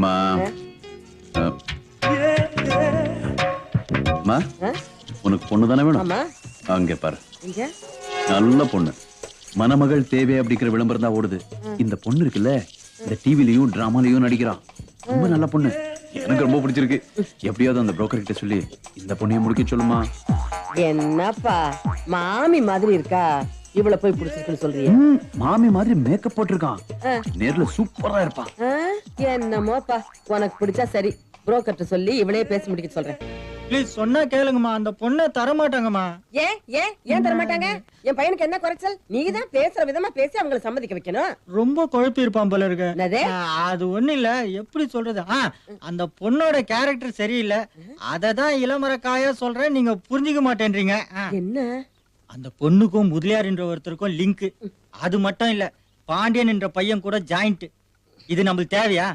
மா மா உனக்கு பொண்ணு தானே வேணும்? அங்கே பாரு, நல்ல பொண்ணு. மணமகள் தேவை அப்படிங்கிற விளம்பரம் தான் ஓடுது. இந்த பொண்ணு இருக்குல்ல, இந்த டிவிலையும் டிராமாலையும் நடிக்கிறான். ரொம்ப நல்ல பொண்ணு, எனக்கு ரொம்ப பிடிச்சிருக்கு. எப்படியாவது அந்த புரோக்கர் கிட்ட சொல்லி இந்த பொண்ணைய முடிக்க சொல்லுமா. என்னப்பா மாமி மாதிரி இருக்கா, இவ்வளவு போய் பிடிச்சிருக்குன்னு சொல்றீங்க? மாமி மாதிரி மேக்கப் போட்டிருக்கான், நேர்ல சூப்பரா இருப்பான். என்னமோப்பா, உனக்கு பிடிச்சா சரி, புரோக்கர்ட்ட சொல்லி இவளே பேசி முடிக்க சொல்றேன். ப்ளீஸ் சொன்னா கேளுங்கம்மா, அந்த பொண்ணை தர மாட்டாங்கம்மா. ஏன் தர மாட்டாங்க? என் பையனுக்கு என்ன குறைச்சல்? நீதான் பேசுற விதமா பேசி அவங்களை சம்மதிக்க வைக்கணும். ரொம்ப குழப்பி இருப்பான் போல இருக்கு. அது ஒண்ணு இல்ல, எப்படி சொல்றது, அந்த பொண்ணோட கேரக்டர் சரியில்லை, அததான் இளமரக்காயா சொல்றேன், நீங்க புரிஞ்சுக்க மாட்டேன்றீங்க. என்ன? அந்த பொண்ணுக்கும் முதலியார் என்ற ஒருத்தருக்கும் லிங்க். அது மட்டும் இல்ல, பாண்டியன் என்ற பையன் கூட ஜாயிண்ட். இது நம்மளுக்கு தேவையா?